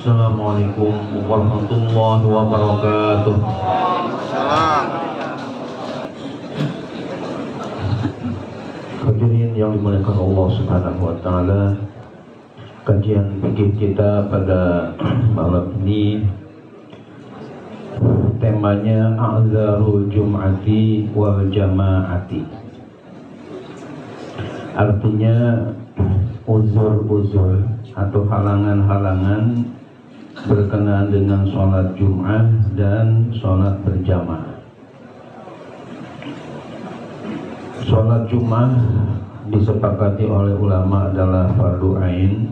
Assalamualaikum warahmatullahi wabarakatuh. Salam. Hadirin yang dimuliakan Allah Subhanahu wa taala, kajian fikih kita pada malam ini temanya a'dzarul jum'ati wal jama'ati. Artinya uzur-uzur atau halangan-halangan berkenaan dengan sholat Jum'ah dan sholat berjamaah. Sholat Jum'ah disepakati oleh ulama adalah fardu ain,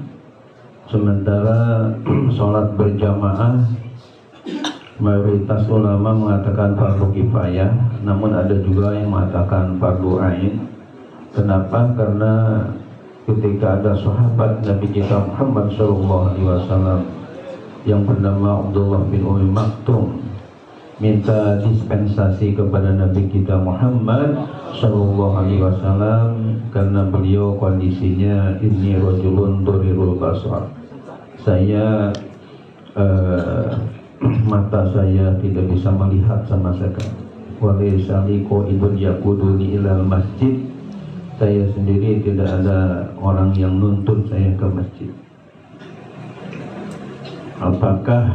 sementara sholat berjamaah mayoritas ulama mengatakan fardu kifayah, namun ada juga yang mengatakan fardu ain. Kenapa? Karena ketika ada sahabat Nabi kita Muhammad SAW yang bernama Abdullah bin Umi Maktum minta dispensasi kepada Nabi kita Muhammad SAW karena beliau kondisinya inni rajulun durirul basar, saya mata saya tidak bisa melihat sama sekali, walaysa li qaidun yaquduni ilal masjid, saya sendiri tidak ada orang yang nuntun saya ke masjid. Apakah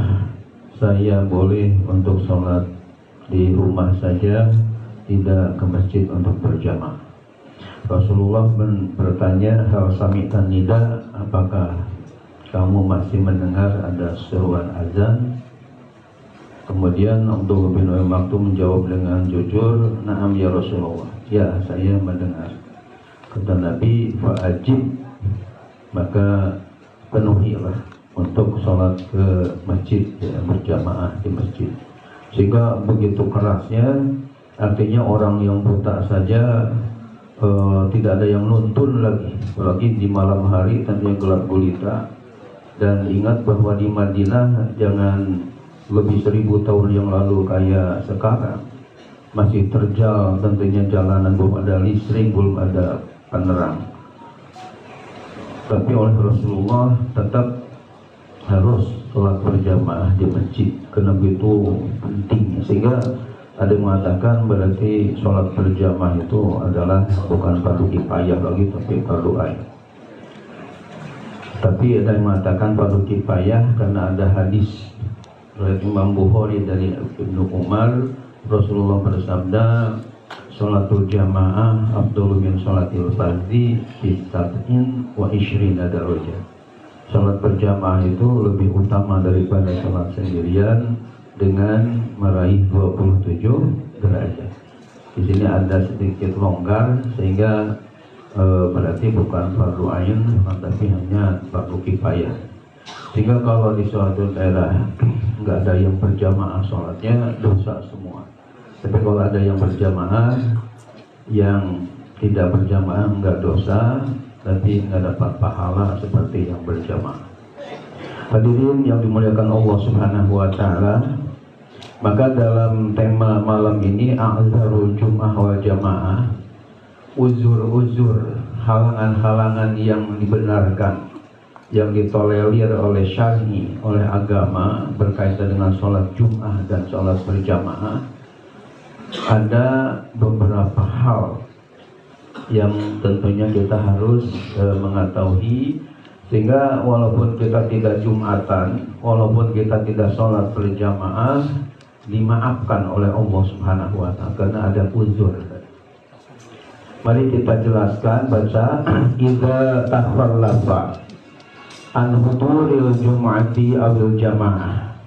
saya boleh untuk sholat di rumah saja, tidak ke masjid untuk berjamaah? Rasulullah bertanya, hal sami'tan nida, apakah kamu masih mendengar ada seruan azan? Kemudian Abdullah bin Umi Maktum menjawab dengan jujur, na'am ya Rasulullah, ya saya mendengar. Kata Nabi, fa'ajib, maka penuhilah untuk sholat ke masjid, ya, berjamaah di masjid. Sehingga begitu kerasnya, artinya orang yang buta saja tidak ada yang nuntun lagi, apalagi di malam hari tentunya gelap gulita. Dan ingat bahwa di Madinah jangan lebih 1000 tahun yang lalu kayak sekarang, masih terjal tentunya jalanan, belum ada listrik, belum ada penerang. Tapi oleh Rasulullah tetap harus sholat berjamaah di masjid karena begitu penting, sehingga ada yang mengatakan berarti sholat berjamaah itu adalah bukan fardu kifayah lagi tapi fardu ain. Tapi ada yang mengatakan fardu kifayah karena ada hadis dari Imam Bukhari dari Ibnu Umar, Rasulullah bersabda, sholatul jamaah afdalu min sholatil fardhi bi sab'in wa ishrina darajah. Sholat berjamaah itu lebih utama daripada sholat sendirian dengan meraih 27 derajat. Di sini ada sedikit longgar sehingga berarti bukan fardu ain tapi hanya fardu kifayah. Sehingga kalau di suatu daerah nggak ada yang berjamaah sholatnya dosa semua. Tapi kalau ada yang berjamaah, yang tidak berjamaah nggak dosa, tapi nggak dapat pahala seperti yang berjamaah. Hadirin yang dimuliakan Allah Subhanahu wa taala, maka dalam tema malam ini a'dzarul jum'ah wal jamaah, uzur-uzur, halangan-halangan yang dibenarkan, yang ditolerir oleh syar'i, oleh agama berkaitan dengan sholat Jum'ah dan sholat berjamaah. Ada beberapa hal yang tentunya kita harus mengetahui, sehingga walaupun kita tidak Jumatan, walaupun kita tidak sholat berjamaah, dimaafkan oleh Allah Subhanahu wa ta'ala karena ada uzur. Mari kita jelaskan, baca idza takhallafa an huduril jum'ati awil jamaah.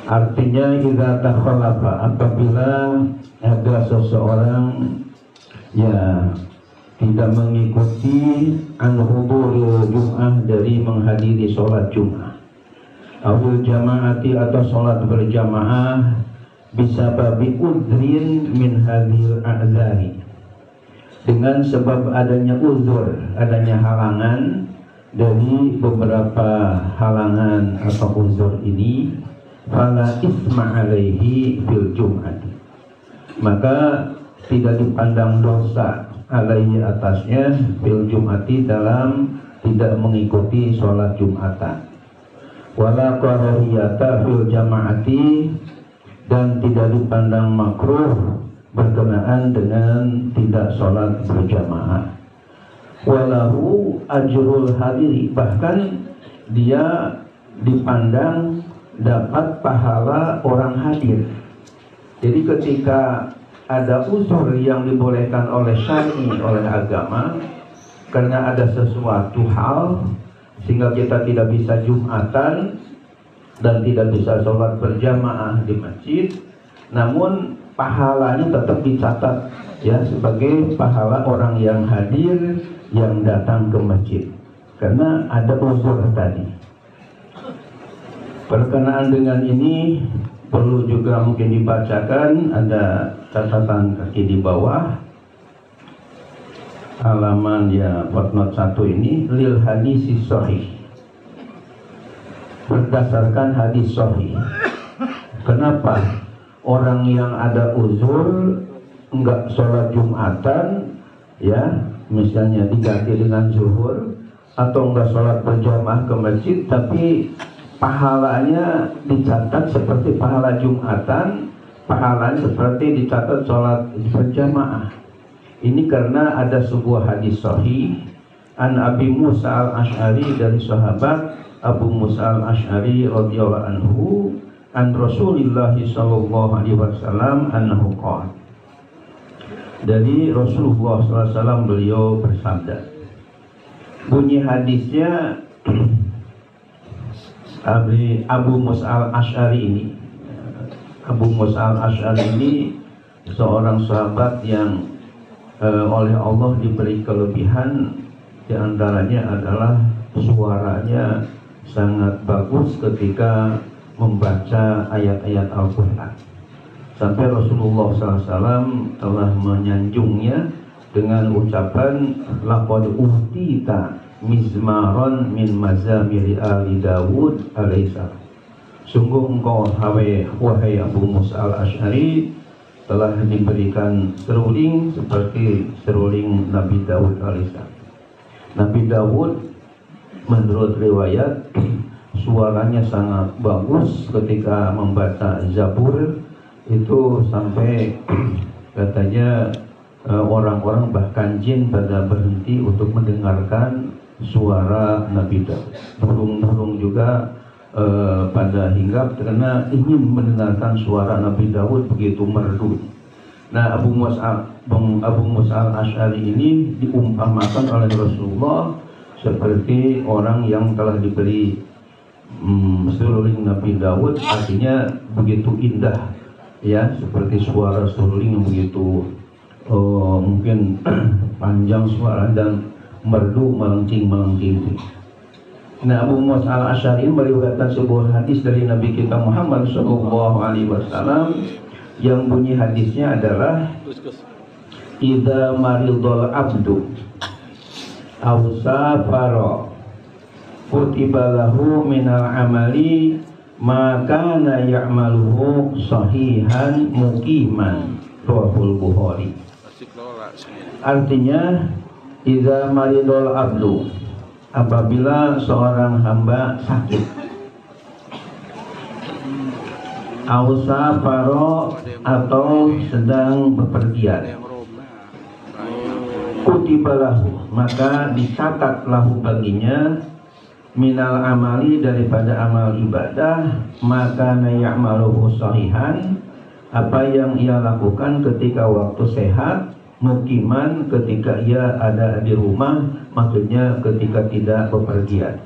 Artinya idza takhallafa, apabila ada seseorang ya tidak mengikuti an huduril jum'ah, dari menghadiri sholat Jum'ah, awil jamaati atau sholat berjamaah, bisa babi udrin min hadhil a'zari, dengan sebab adanya uzur, adanya halangan dari beberapa halangan atau uzur ini, fala isma alaihi fil jum'ati, maka tidak dipandang dosa alaihi atasnya fil jum'ati, dalam tidak mengikuti sholat Jum'atan. wala karahiyata fil jama'ati, dan tidak dipandang makruh berkenaan dengan tidak sholat berjamaah. Walahu ajrul hadiri, bahkan dia dipandang dapat pahala orang hadir. Jadi ketika ada uzur yang dibolehkan oleh syar'i, oleh agama, karena ada sesuatu hal sehingga kita tidak bisa Jumatan dan tidak bisa sholat berjamaah di masjid, namun pahalanya tetap dicatat ya sebagai pahala orang yang hadir, yang datang ke masjid, karena ada uzur tadi. Berkenaan dengan ini perlu juga mungkin dibacakan, ada catatan kaki di bawah halaman ya footnote 1 ini, lil hadis sahih, berdasarkan hadis sahih. Kenapa orang yang ada uzur enggak sholat Jumatan ya, misalnya diganti dengan zuhur, atau enggak sholat berjamaah ke masjid, tapi pahalanya dicatat seperti pahala Jumatan, pahalanya seperti dicatat sholat berjamaah. Ini karena ada sebuah hadis sahih an Abi Musa al-Ash'ari, dari sahabat Abu Musa al-Ash'ari radhiyallahu anhu, an Rasulillah sallallahu alaihi wasallam annahu qala, dari Rasulullah SAW beliau bersabda. Bunyi hadisnya Abu Musa al-Ash'ari ini, Abu Musa al-Ash'ari ini seorang sahabat yang oleh Allah diberi kelebihan, diantaranya adalah suaranya sangat bagus ketika membaca ayat-ayat Al-Quran. Sampai Rasulullah SAW telah menyanjungnya dengan ucapan laqad utita mizmaron min mazamiri ali Dawud alaihissalam. Sungguh engkau wahai Abu Musa al-Ash'ari telah diberikan seruling seperti seruling Nabi Dawud alaihissalam. Nabi Dawud menurut riwayat suaranya sangat bagus ketika membaca Zabur, itu sampai katanya orang-orang bahkan jin pada berhenti untuk mendengarkan suara Nabi Daud. Burung-burung juga pada hinggap karena ingin mendengarkan suara Nabi Daud begitu merdu. Nah, Abu Musa al-Ash'ari ini diumpamakan oleh Rasulullah seperti orang yang telah diberi seruling Nabi Daud, artinya begitu indah ya, seperti suara seruling yang begitu mungkin panjang suara dan merdu, melengking. Nah, Abu Musa al-Ash'ari meriwayatkan sebuah hadis dari Nabi kita Muhammad SAW yang bunyi hadisnya adalah idza maridul abdu aw safara kutiba lahu minal amali ma kana ya'maluhu sahihan muqiman, rawahul Bukhari. Artinya idza maridul abdu, apabila seorang hamba sakit, ausafaro atau sedang bepergian, kutibalahu maka dicatat lahu baginya minal amali daripada amal ibadah, maka ya'maluhu sahihan apa yang ia lakukan ketika waktu sehat, mukiman ketika ia ada di rumah, maksudnya ketika tidak bepergian.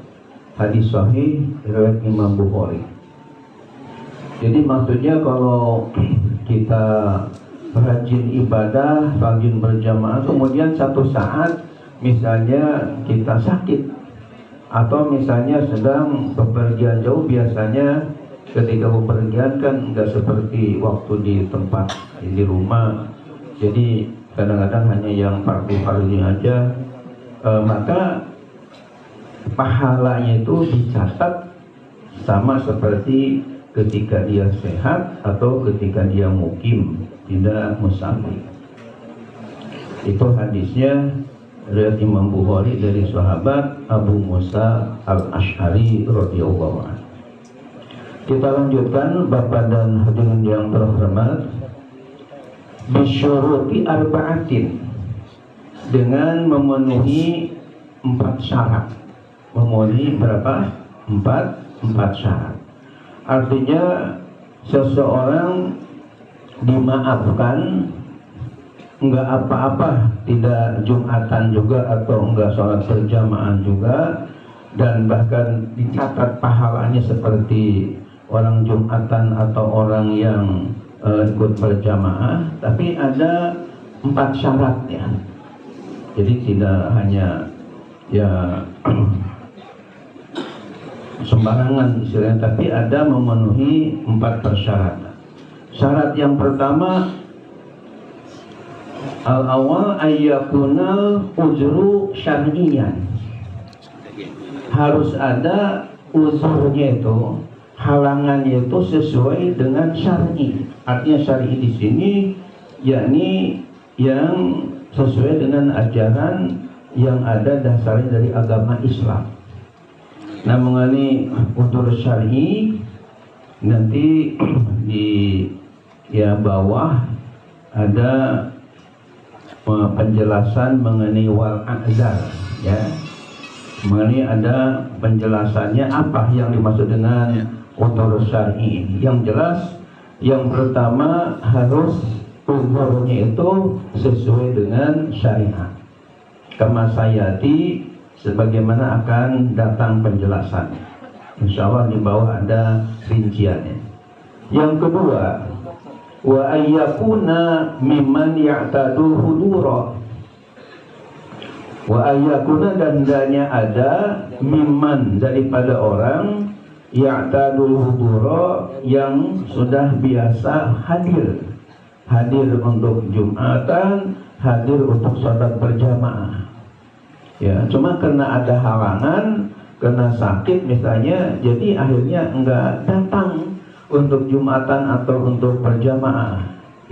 Hadis sahih riwayat Imam Bukhari. Jadi maksudnya kalau kita rajin ibadah, rajin berjamaah, kemudian satu saat misalnya kita sakit atau misalnya sedang bepergian jauh, biasanya ketika bepergian kan nggak seperti waktu di tempat di rumah, jadi kadang-kadang hanya yang fardu-fardunya aja, maka pahalanya itu dicatat sama seperti ketika dia sehat atau ketika dia mukim, tidak musafir. Itu hadisnya riwayat Imam Bukhari dari sahabat Abu Musa al-Ash'ari radhiyallahu anhu. Kita lanjutkan Bapak dan hadirin yang terhormat. Bisyuruti arba'atin, dengan memenuhi 4 syarat. Memenuhi berapa? 4 syarat. Artinya seseorang dimaafkan enggak apa-apa, tidak Jumatan juga atau enggak sholat berjamaah juga, dan bahkan dicatat pahalanya seperti orang Jumatan atau orang yang ikut berjamaah, tapi ada 4 syaratnya. Jadi tidak hanya ya sembarangan istilahnya, tapi ada memenuhi 4 persyaratan. Syarat yang pertama, al-awwal ayyakunal uzru syar'iyan. Harus ada uzurnya, itu halangannya itu sesuai dengan syar'i. Artinya syar'i di sini yakni yang sesuai dengan ajaran yang ada dasarnya dari agama Islam. Nah, mengenai uzur syar'i nanti di bawah ada penjelasan mengenai wal a'zar, ya. Mengenai ada penjelasannya apa yang dimaksud dengan uzur syar'i. Yang jelas, yang pertama harus uzurnya itu sesuai dengan syariat. Kama sayati, sebagaimana akan datang penjelasan. Insyaallah di bawah ada rinciannya. Yang kedua, wa ayyakuna mimman ya'tadu hudura. Wa ayyakuna, dan hendaknya ada mimman, daripada orang ya'tadul hudura, yang sudah biasa hadir untuk Jumatan, hadir untuk sholat berjamaah. Ya, cuma karena ada halangan, karena sakit misalnya, jadi akhirnya enggak datang untuk Jumatan atau untuk berjamaah.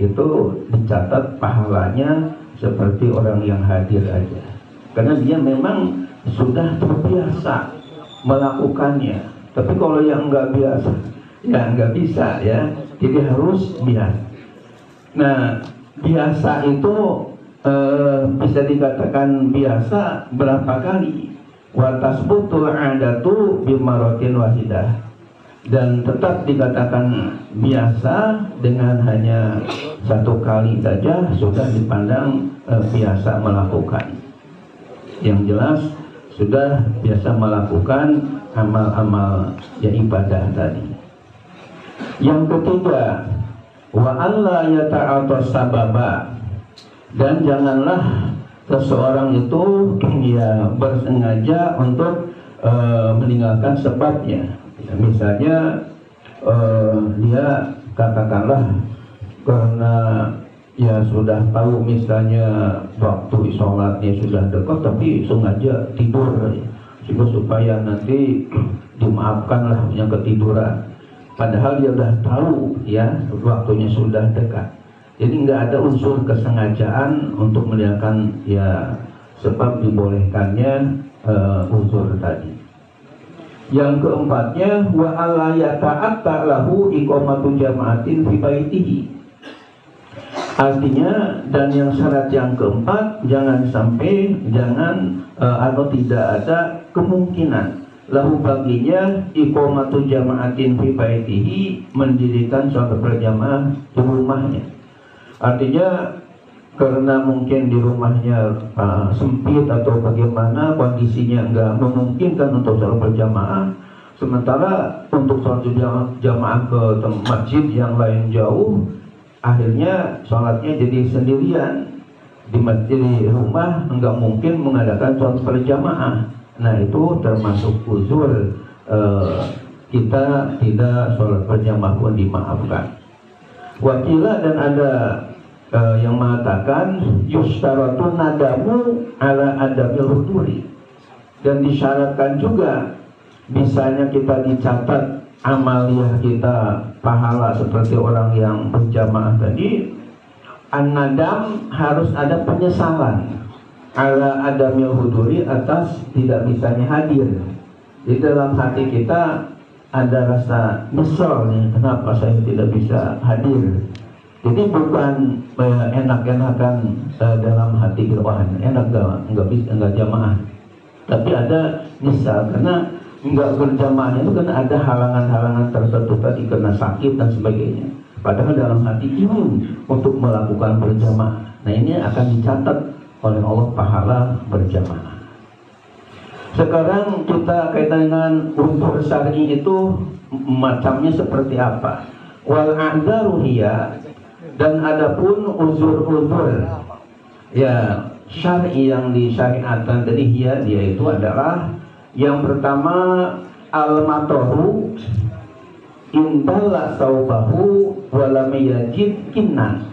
Itu dicatat pahalanya seperti orang yang hadir aja, karena dia memang sudah terbiasa melakukannya. Tapi kalau yang enggak biasa, ya enggak bisa, ya. Jadi harus biasa. Nah, biasa itu bisa dikatakan biasa berapa kali? Wa tasbutul 'adatu bimaratin wahidah, dan tetap dikatakan biasa dengan hanya 1 kali saja sudah dipandang biasa melakukan. Yang jelas sudah biasa melakukan amal-amal ibadah tadi. Yang ketiga, wa alla yata'ata sababa, dan janganlah seseorang itu bersengaja untuk meninggalkan sebabnya. Misalnya dia katakanlah karena sudah tahu misalnya waktu sholatnya sudah dekat, tapi sengaja tidur supaya nanti dimaafkanlah yang ketiduran, padahal dia sudah tahu waktunya sudah dekat. Jadi nggak ada unsur kesengajaan untuk meninggalkan sebab dibolehkannya unsur tadi. Yang keempatnya, wa alla yata'atta lahu iqamatu jama'atin fi baitihi. Artinya, dan yang syarat yang keempat, jangan atau tidak ada kemungkinan lahu baginya iqamatu jama'atin fi baitihi, mendirikan sholat berjamaah di rumahnya. Artinya karena mungkin di rumahnya sempit atau bagaimana kondisinya enggak memungkinkan untuk sholat berjamaah, sementara untuk sholat jamaah ke masjid yang lain jauh, akhirnya sholatnya jadi sendirian di masjid. Di rumah enggak mungkin mengadakan sholat berjamaah. Nah, itu termasuk uzur kita tidak sholat berjamaah pun dimaafkan. Wakilah, dan ada yang mengatakan yushtaratun nadamu ala adamil huduri, dan disyaratkan juga misalnya kita dicatat amaliyah kita pahala seperti orang yang berjamaah tadi, an-nadam harus ada penyesalan ala adamil huduri, atas tidak bisanya hadir. Di dalam hati kita ada rasa nyesel nih, kenapa saya tidak bisa hadir. Jadi bukan enak-enakan dalam hati gitu, wah enak nggak jamaah. Tapi ada nyesal karena nggak berjamaahnya itu karena ada halangan-halangan tertentu tadi, karena sakit dan sebagainya. Padahal dalam hati ingin untuk melakukan berjamaah. Nah ini akan dicatat oleh Allah pahala berjamaah. Sekarang kita kaitan dengan uzur syar'i itu macamnya seperti apa? Wal a'dzaru hiya, dan adapun uzur-uzur ya syar'i yang disyariatkan tadi, dia itu adalah yang pertama al-matoru indalla saubahu walam yajid kinnan.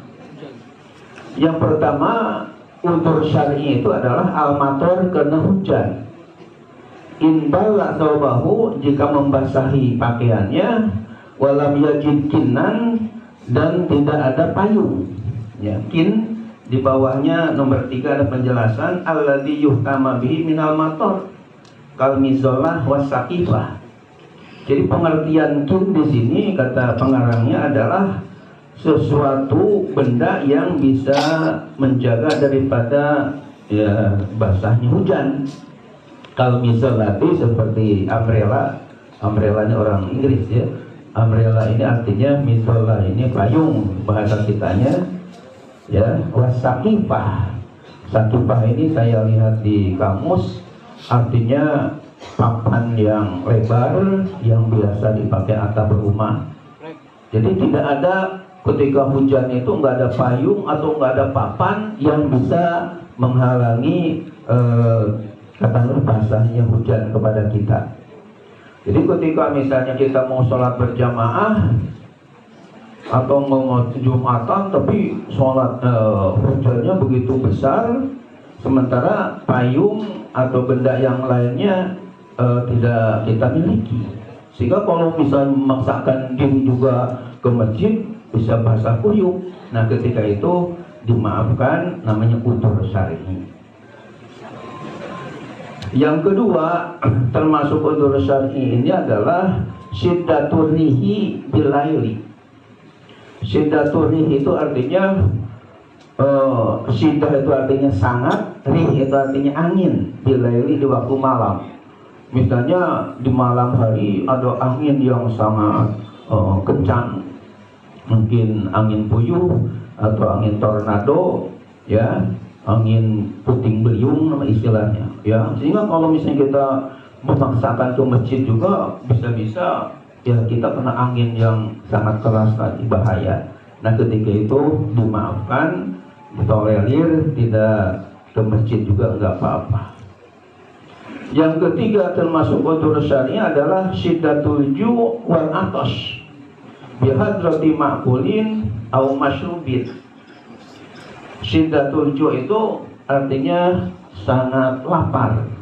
Yang pertama uzur syar'i itu adalah al-mator karena hujan. Indalla saubahu, jika membasahi pakaiannya, walam yajid kinnan, dan tidak ada payung. Ya, kin di bawahnya nomor 3 ada penjelasan alladzi yuhtama bihi minal mator kal mizallah wasaqifah. Jadi pengertian kin di sini kata pengarangnya adalah sesuatu benda yang bisa menjaga daripada ya basahnya hujan. Kalau misalnya seperti umbrella, umbrellanya orang Inggris ya. Umbrella ini artinya misalnya ini payung bahasa kitanya ya. Wasaqifah, saqifah ini saya lihat di kamus artinya papan yang lebar yang biasa dipakai atap rumah. Jadi tidak ada ketika hujan itu nggak ada payung atau nggak ada papan yang bisa menghalangi katakanlah basahnya hujan kepada kita. Jadi ketika misalnya kita mau sholat berjamaah atau mau jumatan tapi sholat hujannya begitu besar, sementara payung atau benda yang lainnya tidak kita miliki, sehingga kalau misalnya memaksakan diri juga ke masjid bisa basah kuyup. Nah ketika itu dimaafkan, namanya uzur syar'i. Yang kedua termasuk uzur syar'i ini adalah syiddatur rihi bilaili. Syiddatur rihi itu artinya syiddah itu artinya sangat, rih itu artinya angin, bilaili di waktu malam. Misalnya di malam hari ada angin yang sangat kencang, mungkin angin puyuh atau angin tornado ya, angin puting beliung nama istilahnya ya. Sehingga kalau misalnya kita memaksakan ke masjid juga bisa-bisa ya kita kena angin yang sangat keras tadi, bahaya. Nah ketika itu dimaafkan, ditolerir, tidak ke masjid juga nggak apa-apa. Yang ketiga termasuk uzur syar'i adalah syiddatul ju' wal atash bihadrati ma'kulin au mashrubin. Syiddatul ju' itu artinya sangat lapar.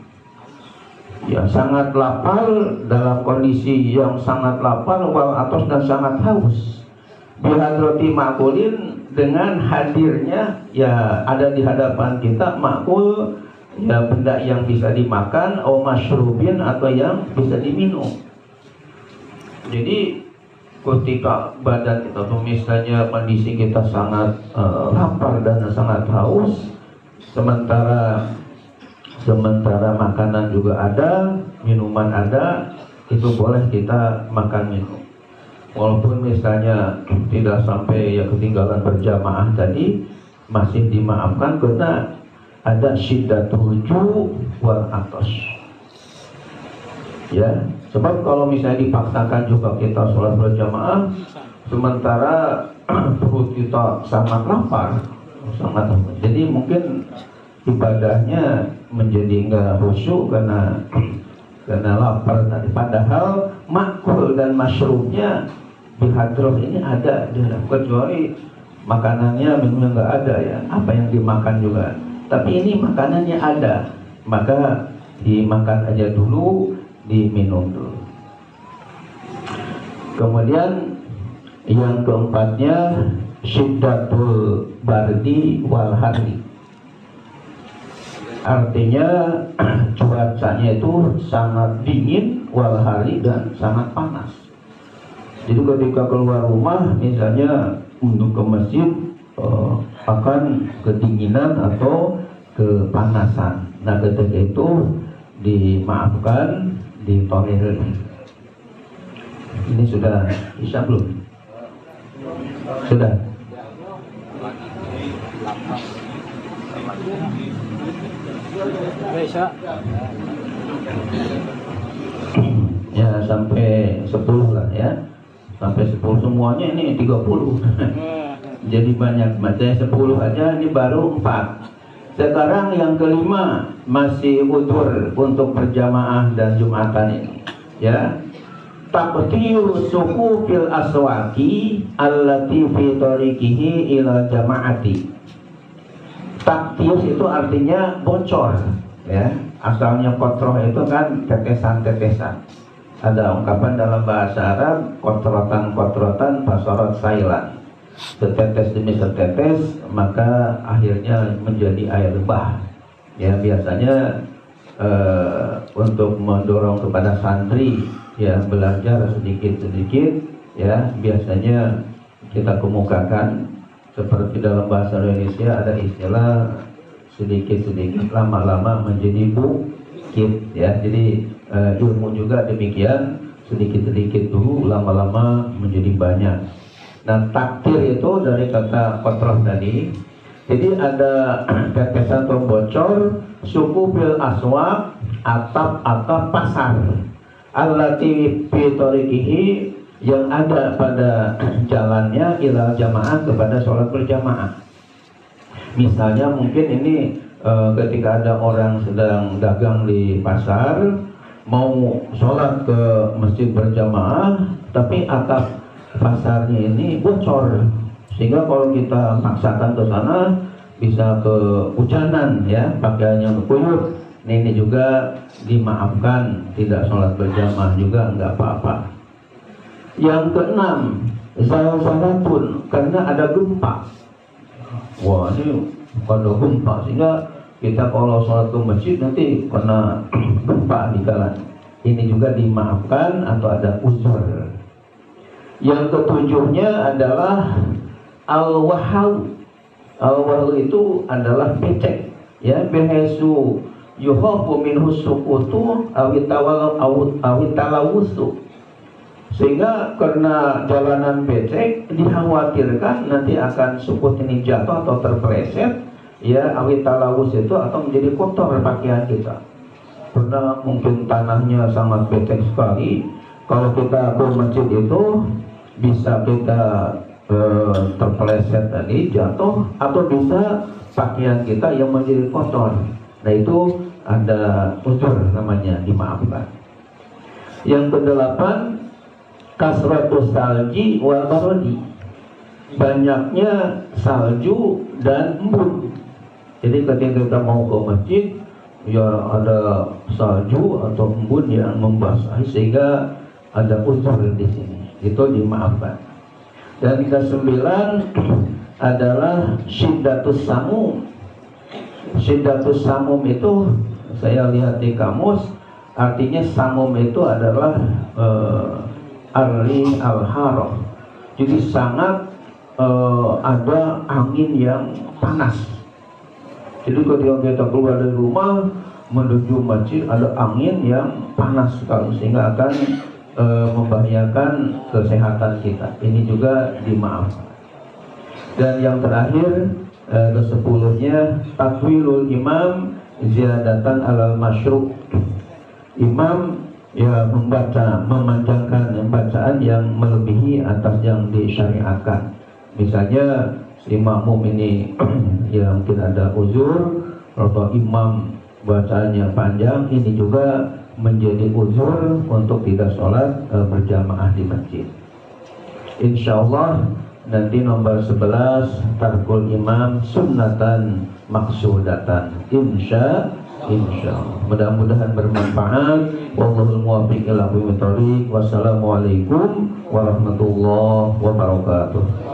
Ya, sangat lapar, dalam kondisi yang sangat lapar, wal atos, dan sangat haus. Bihadrati ma'kulin, dengan hadirnya ya ada di hadapan kita ma'kul, ya benda yang bisa dimakan, au mashrubin, atau yang bisa diminum. Jadi ketika badan kita tuh misalnya kondisi kita sangat lapar dan sangat haus, sementara makanan juga ada, minuman ada, itu boleh kita makan minum. Walaupun misalnya tidak sampai ya ketinggalan berjamaah tadi, masih dimaafkan karena ada syiddatul ju' wal atas. Ya, sebab kalau misalnya dipaksakan juga kita sholat berjamaah, sementara perut kita sangat lapar, jadi mungkin ibadahnya menjadi nggak khusyuk karena lapar tadi. Padahal makul dan masyrubnya di hadroh ini ada, kecuali makanannya minumnya nggak ada ya, apa yang dimakan juga. Tapi ini makanannya ada, maka dimakan aja dulu, diminum dulu. Kemudian yang keempatnya syiddatul bardi wal harri. Artinya cuacanya itu sangat dingin walhari dan sangat panas. Jadi ketika keluar rumah misalnya untuk ke masjid akan kedinginan atau kepanasan. Nah ketika itu dimaafkan, ditolerir. Ini sudah bisa belum? Sudah. Ya sampai 10 lah ya. Sampai 10 semuanya ini 30. Jadi banyak, macam 10 aja ini baru 4. Sekarang yang kelima masih utur untuk berjamaah dan Jumatan ini. Ya. Taqtiru suku fil aswaki allati fi tariqihi ila jama'ati. Taktir itu artinya bocor, ya. Asalnya kotroh itu kan tetesan-tetesan. Ada ungkapan dalam bahasa Arab, kotrotan-kotrotan basorot sailan. Setetes demi setetes, maka akhirnya menjadi air bah. Ya biasanya untuk mendorong kepada santri ya belajar sedikit-sedikit, ya biasanya kita kemukakan seperti dalam bahasa Indonesia ada istilah sedikit-sedikit lama-lama menjadi bukit, ya. Jadi ilmu juga demikian, sedikit-sedikit dulu lama-lama menjadi banyak. Nah takdir itu dari kata kotroh tadi. Jadi ada tetesan atau bocor suku bil aswaq, atap-atap pasar allati fi tariqihi, yang ada pada jalannya ilal jamaah, kepada sholat berjamaah. Misalnya mungkin ini ketika ada orang sedang dagang di pasar mau sholat ke masjid berjamaah, tapi atap pasarnya ini bocor, sehingga kalau kita paksakan ke sana bisa kehujanan, ya pakaiannya kuyup. Ini juga dimaafkan, tidak sholat berjamaah juga nggak apa-apa. Yang keenam, zalzalatun, karena ada gempa. Wah ini kalau gempa, sehingga kita kalau sholat ke masjid nanti kena gempa di jalan. Ini juga dimaafkan atau ada uzur. Yang ketujuhnya adalah al-wahal. Al-wahal itu adalah becek, ya, bihaitsu yuhafu minhu suqutu awitalawusu, sehingga karena jalanan becek dikhawatirkan nanti akan sukut ini jatuh atau terpeleset, ya, awitalawus itu atau menjadi kotor pakaian kita. Karena mungkin tanahnya sangat becek sekali, kalau kita ke masjid itu bisa kita terpeleset tadi jatuh, atau bisa pakaian kita yang menjadi kotor. Nah itu ada uzur namanya, dimaafkan. Yang kedelapan, kasratus salji wal barodi, banyaknya salju dan embun. Jadi ketika kita mau ke masjid, ya ada salju atau embun yang membasahi, sehingga ada uzur di sini, itu dimaafkan. Dan kesembilan adalah syiddatus samum. Syiddatus samum itu saya lihat di kamus, artinya samum itu adalah arli al-harah. Jadi sangat ada angin yang panas. Jadi ketika kita keluar dari rumah menuju masjid ada angin yang panas sekali, sehingga akan membahayakan kesehatan kita. Ini juga dimaafkan. Dan yang terakhir, ke-10-nya takwilul imam ziyadatan alal masyru'. Imam ya membaca, memanjangkan bacaan yang melebihi atas yang disyariatkan. Misalnya si makmum ini ya mungkin ada uzur, atau imam bacaannya panjang, ini juga menjadi uzur untuk tidak sholat berjamaah di masjid. Insyaallah nanti nomor 11, tarkul imam sunnatan maksudatan. Insyaallah. Mudah-mudahan bermanfaat. Wallahul muwaffiq ila aqwamit thoriq. Wassalamualaikum warahmatullahi wabarakatuh.